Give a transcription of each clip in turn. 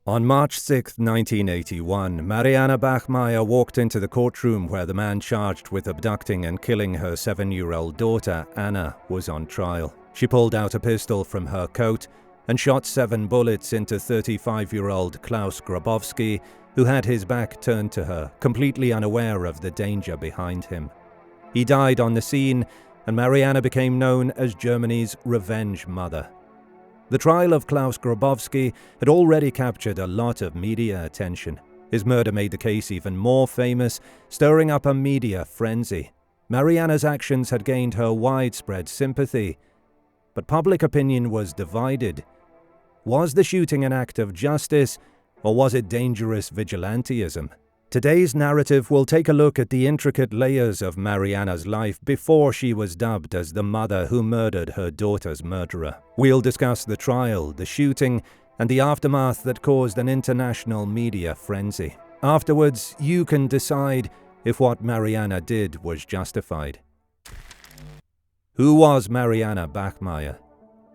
On March 6, 1981, Marianne Bachmeier walked into the courtroom where the man charged with abducting and killing her 7-year-old daughter, Anna, was on trial. She pulled out a pistol from her coat and shot 7 bullets into 35-year-old Klaus Grabovski, who had his back turned to her, completely unaware of the danger behind him. He died on the scene, and Mariana became known as Germany's revenge mother. The trial of Klaus Grabovski had already captured a lot of media attention. His murder made the case even more famous, stirring up a media frenzy. Mariana's actions had gained her widespread sympathy, but public opinion was divided. Was the shooting an act of justice, or was it dangerous vigilantism? Today's narrative will take a look at the intricate layers of Mariana's life before she was dubbed as the mother who murdered her daughter's murderer. We'll discuss the trial, the shooting, and the aftermath that caused an international media frenzy. Afterwards, you can decide if what Mariana did was justified. Who was Marianne Bachmeier?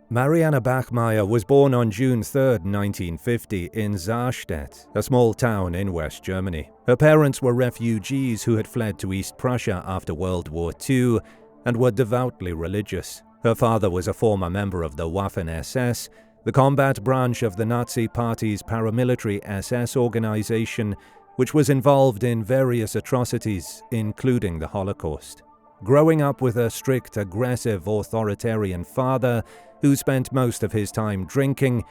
Marianne Bachmeier was born on June 3, 1950 in Saarstedt, a small town in West Germany. Her parents were refugees who had fled to East Prussia after World War II and were devoutly religious. Her father was a former member of the Waffen-SS, the combat branch of the Nazi Party's paramilitary SS organization, which was involved in various atrocities, including the Holocaust. Growing up with a strict, aggressive, authoritarian father who spent most of his time drinking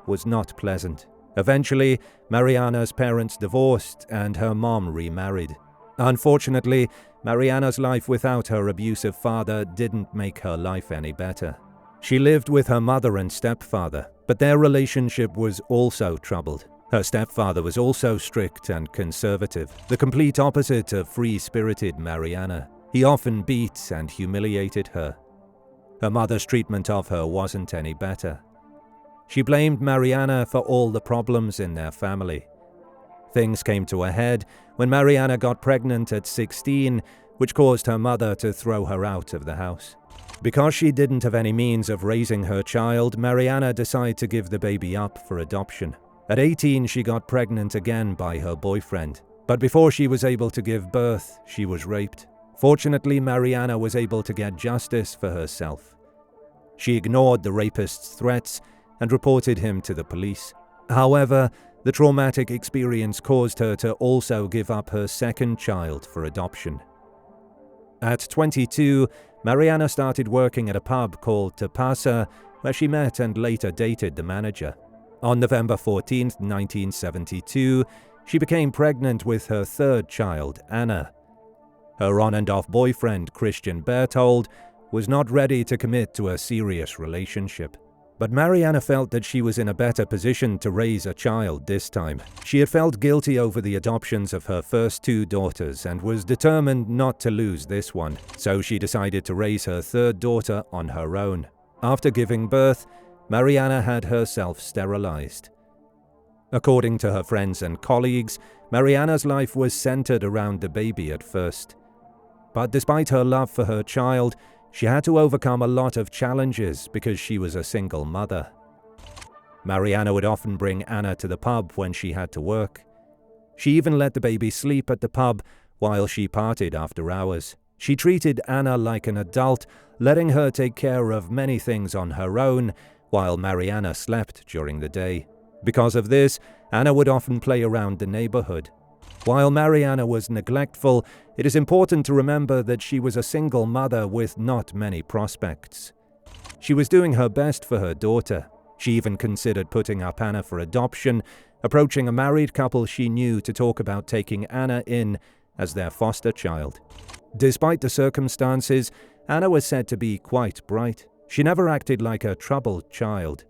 was not pleasant. Eventually, Mariana's parents divorced and her mom remarried. Unfortunately, Mariana's life without her abusive father didn't make her life any better. She lived with her mother and stepfather, but their relationship was also troubled. Her stepfather was also strict and conservative, the complete opposite of free-spirited Mariana. He often beat and humiliated her. Her mother's treatment of her wasn't any better. She blamed Mariana for all the problems in their family. Things came to a head when Mariana got pregnant at 16, which caused her mother to throw her out of the house. Because she didn't have any means of raising her child, Mariana decided to give the baby up for adoption. At 18, she got pregnant again by her boyfriend, but before she was able to give birth, she was raped. Fortunately, Mariana was able to get justice for herself. She ignored the rapist's threats and reported him to the police. However, the traumatic experience caused her to also give up her second child for adoption. At 22, Mariana started working at a pub called Tapasa, where she met and later dated the manager. On November 14, 1972, she became pregnant with her third child, Anna. Her on-and-off boyfriend, Christian Berthold, was not ready to commit to a serious relationship. But Mariana felt that she was in a better position to raise a child this time. She had felt guilty over the adoptions of her first 2 daughters and was determined not to lose this one, so she decided to raise her third daughter on her own. After giving birth, Mariana had herself sterilized. According to her friends and colleagues, Mariana's life was centered around the baby at first. But despite her love for her child, she had to overcome a lot of challenges because she was a single mother. Mariana would often bring Anna to the pub when she had to work. She even let the baby sleep at the pub while she partied after hours. She treated Anna like an adult, letting her take care of many things on her own, while Mariana slept during the day. Because of this, Anna would often play around the neighborhood. While Mariana was neglectful, it is important to remember that she was a single mother with not many prospects. She was doing her best for her daughter. She even considered putting up Anna for adoption, approaching a married couple she knew to talk about taking Anna in as their foster child. Despite the circumstances, Anna was said to be quite bright. She never acted like a troubled child.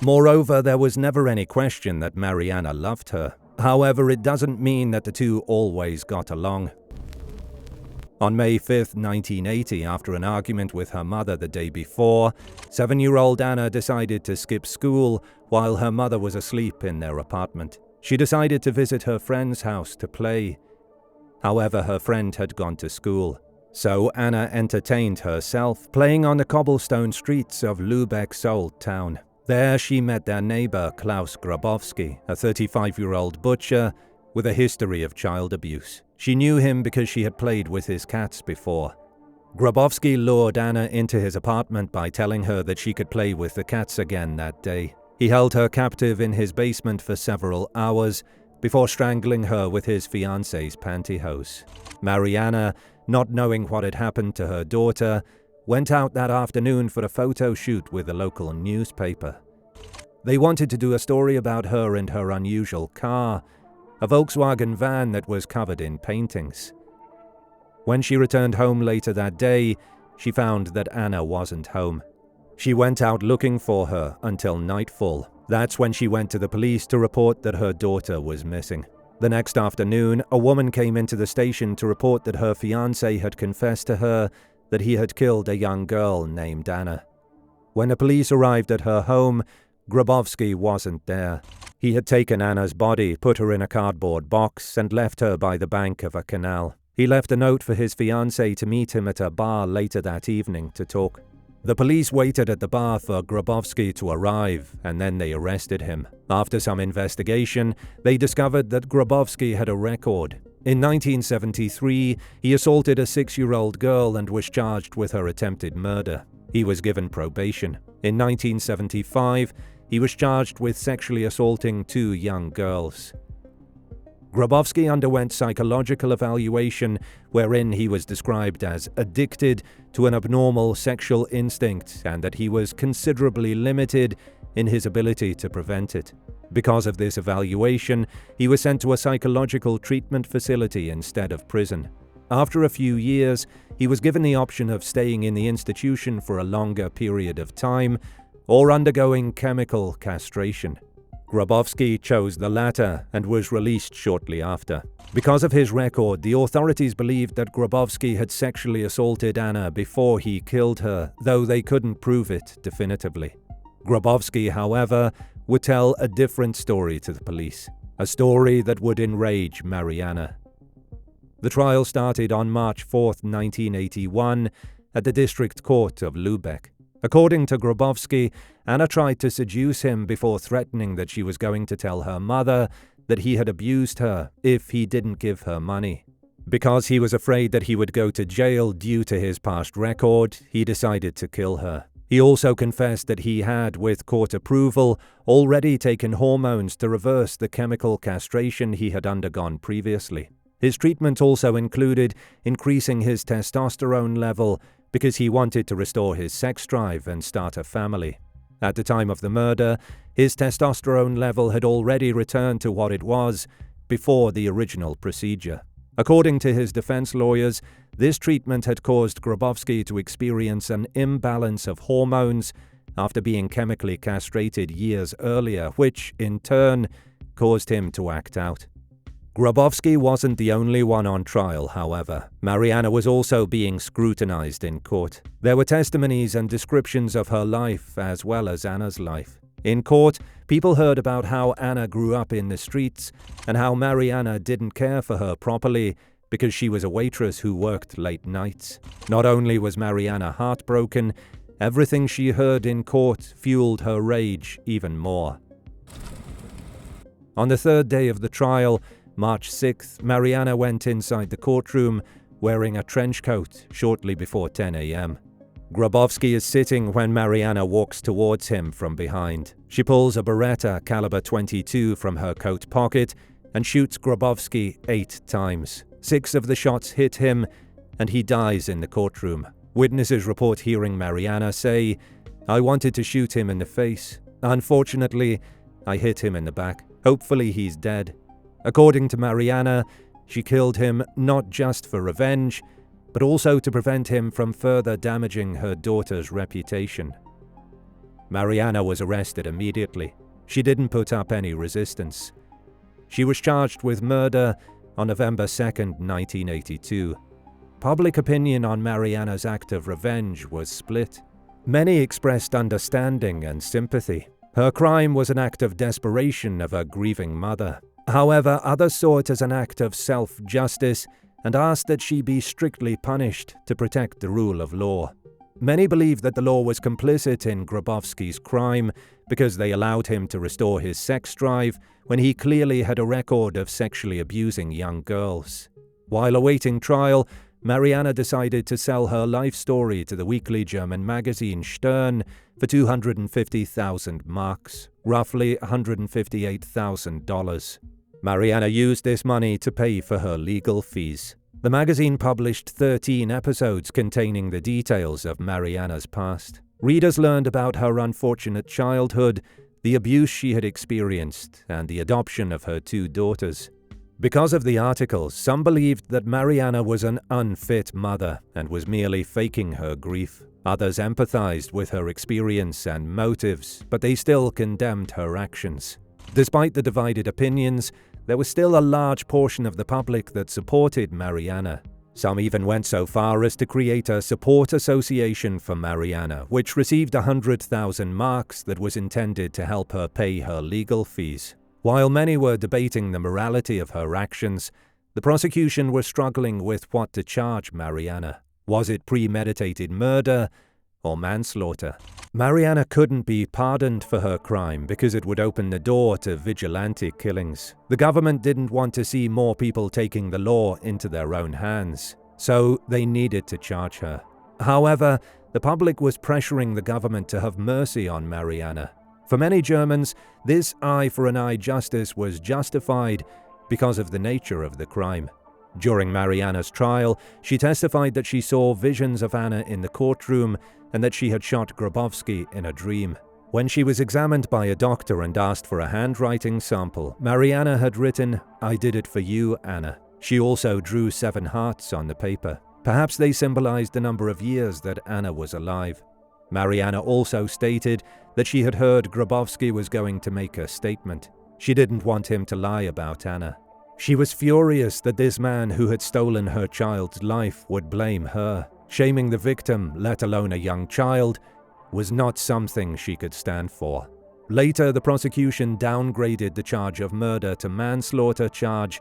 Moreover, there was never any question that Mariana loved her. However, it doesn't mean that the two always got along. On May 5, 1980, after an argument with her mother the day before, 7-year-old Anna decided to skip school while her mother was asleep in their apartment. She decided to visit her friend's house to play. However, her friend had gone to school. So Anna entertained herself, playing on the cobblestone streets of Lübeck's old town. There she met their neighbor Klaus Grabovski, a 35-year-old butcher with a history of child abuse. She knew him because she had played with his cats before. Grabovski lured Anna into his apartment by telling her that she could play with the cats again that day. He held her captive in his basement for several hours before strangling her with his fiancée's pantyhose. Mariana, not knowing what had happened to her daughter, went out that afternoon for a photo shoot with a local newspaper. They wanted to do a story about her and her unusual car, a Volkswagen van that was covered in paintings. When she returned home later that day, she found that Anna wasn't home. She went out looking for her until nightfall. That's when she went to the police to report that her daughter was missing. The next afternoon, a woman came into the station to report that her fiancé had confessed to her that he had killed a young girl named Anna. When the police arrived at her home, Grabovski wasn't there. He had taken Anna's body, put her in a cardboard box, and left her by the bank of a canal. He left a note for his fiancée to meet him at a bar later that evening to talk. The police waited at the bar for Grabovski to arrive, and then they arrested him. After some investigation, they discovered that Grabovski had a record. In 1973, he assaulted a 6-year-old girl and was charged with her attempted murder. He was given probation. In 1975, he was charged with sexually assaulting 2 young girls. Grabovski underwent psychological evaluation wherein he was described as addicted to an abnormal sexual instinct and that he was considerably limited in his ability to prevent it. Because of this evaluation, he was sent to a psychological treatment facility instead of prison. After a few years, he was given the option of staying in the institution for a longer period of time or undergoing chemical castration. Grabovski chose the latter and was released shortly after. Because of his record, the authorities believed that Grabovski had sexually assaulted Anna before he killed her, though they couldn't prove it definitively. Grabovski, however, would tell a different story to the police, a story that would enrage Mariana. The trial started on March 4, 1981, at the District Court of Lübeck. According to Grabovski, Anna tried to seduce him before threatening that she was going to tell her mother that he had abused her if he didn't give her money. Because he was afraid that he would go to jail due to his past record, he decided to kill her. He also confessed that he had, with court approval, already taken hormones to reverse the chemical castration he had undergone previously. His treatment also included increasing his testosterone level because he wanted to restore his sex drive and start a family. At the time of the murder, his testosterone level had already returned to what it was before the original procedure. According to his defense lawyers, this treatment had caused Grabovski to experience an imbalance of hormones after being chemically castrated years earlier, which, in turn, caused him to act out. Grabovski wasn't the only one on trial, however. Mariana was also being scrutinized in court. There were testimonies and descriptions of her life as well as Anna's life. In court, people heard about how Anna grew up in the streets and how Mariana didn't care for her properly because she was a waitress who worked late nights. Not only was Mariana heartbroken, everything she heard in court fueled her rage even more. On the third day of the trial, March 6th, Mariana went inside the courtroom wearing a trench coat shortly before 10 a.m. Grabovski is sitting when Mariana walks towards him from behind. She pulls a Beretta caliber .22 from her coat pocket and shoots Grabovski 8 times. 6 of the shots hit him, and he dies in the courtroom. Witnesses report hearing Mariana say, "I wanted to shoot him in the face. Unfortunately, I hit him in the back. Hopefully he's dead." According to Mariana, she killed him not just for revenge, but also to prevent him from further damaging her daughter's reputation. Mariana was arrested immediately. She didn't put up any resistance. She was charged with murder on November 2nd, 1982. Public opinion on Mariana's act of revenge was split. Many expressed understanding and sympathy. Her crime was an act of desperation of a grieving mother. However, others saw it as an act of self-justice and asked that she be strictly punished to protect the rule of law. Many believed that the law was complicit in Grabovski's crime because they allowed him to restore his sex drive when he clearly had a record of sexually abusing young girls. While awaiting trial, Mariana decided to sell her life story to the weekly German magazine Stern for 250,000 marks, roughly $158,000. Mariana used this money to pay for her legal fees. The magazine published 13 episodes containing the details of Mariana's past. Readers learned about her unfortunate childhood, the abuse she had experienced, and the adoption of her 2 daughters. Because of the articles, some believed that Mariana was an unfit mother and was merely faking her grief. Others empathized with her experience and motives, but they still condemned her actions. Despite the divided opinions, there was still a large portion of the public that supported Mariana. Some even went so far as to create a support association for Mariana, which received 100,000 marks that was intended to help her pay her legal fees. While many were debating the morality of her actions, the prosecution was struggling with what to charge Mariana. Was it premeditated murder or manslaughter? Mariana couldn't be pardoned for her crime because it would open the door to vigilante killings. The government didn't want to see more people taking the law into their own hands, so they needed to charge her. However, the public was pressuring the government to have mercy on Mariana. For many Germans, this eye-for-an-eye justice was justified because of the nature of the crime. During Mariana's trial, she testified that she saw visions of Anna in the courtroom and that she had shot Grabovski in a dream. When she was examined by a doctor and asked for a handwriting sample, Mariana had written, "I did it for you, Anna." She also drew 7 hearts on the paper. Perhaps they symbolized the number of years that Anna was alive. Mariana also stated that she had heard Grabovski was going to make a statement. She didn't want him to lie about Anna. She was furious that this man who had stolen her child's life would blame her. Shaming the victim, let alone a young child, was not something she could stand for. Later, the prosecution downgraded the charge of murder to manslaughter charge,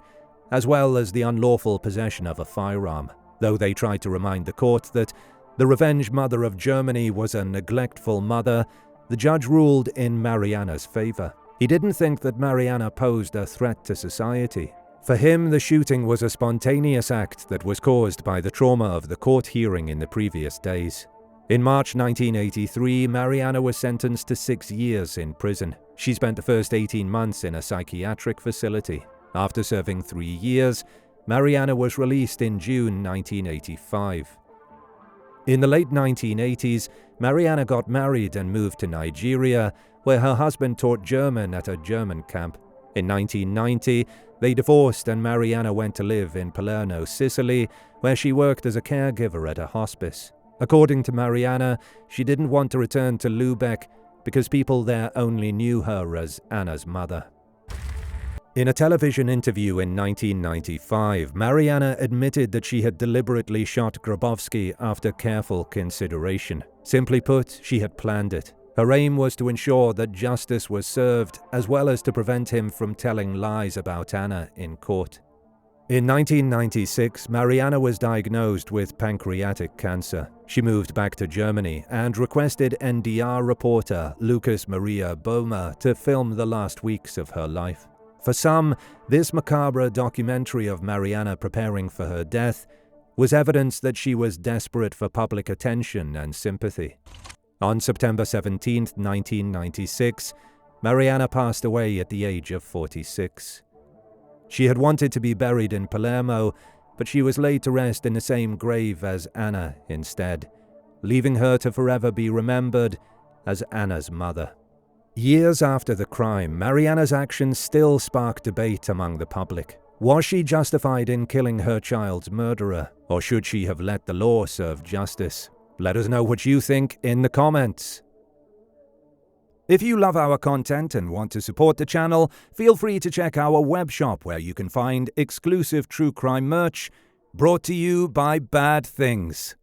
as well as the unlawful possession of a firearm, though they tried to remind the court that the revenge mother of Germany was a neglectful mother. The judge ruled in Mariana's favor. He didn't think that Mariana posed a threat to society. For him, the shooting was a spontaneous act that was caused by the trauma of the court hearing in the previous days. In March 1983, Mariana was sentenced to 6 years in prison. She spent the first 18 months in a psychiatric facility. After serving 3 years, Mariana was released in June 1985. In the late 1980s, Mariana got married and moved to Nigeria, where her husband taught German at a German camp. In 1990, they divorced and Mariana went to live in Palermo, Sicily, where she worked as a caregiver at a hospice. According to Mariana, she didn't want to return to Lübeck because people there only knew her as Anna's mother. In a television interview in 1995, Mariana admitted that she had deliberately shot Grabovski after careful consideration. Simply put, she had planned it. Her aim was to ensure that justice was served, as well as to prevent him from telling lies about Anna in court. In 1996, Mariana was diagnosed with pancreatic cancer. She moved back to Germany and requested NDR reporter Lucas Maria Boehmer to film the last weeks of her life. For some, this macabre documentary of Mariana preparing for her death was evidence that she was desperate for public attention and sympathy. On September 17, 1996, Mariana passed away at the age of 46. She had wanted to be buried in Palermo, but she was laid to rest in the same grave as Anna instead, leaving her to forever be remembered as Anna's mother. Years after the crime, Mariana's actions still spark debate among the public. Was she justified in killing her child's murderer, or should she have let the law serve justice? Let us know what you think in the comments. If you love our content and want to support the channel, feel free to check our web shop where you can find exclusive true crime merch brought to you by Bad Things.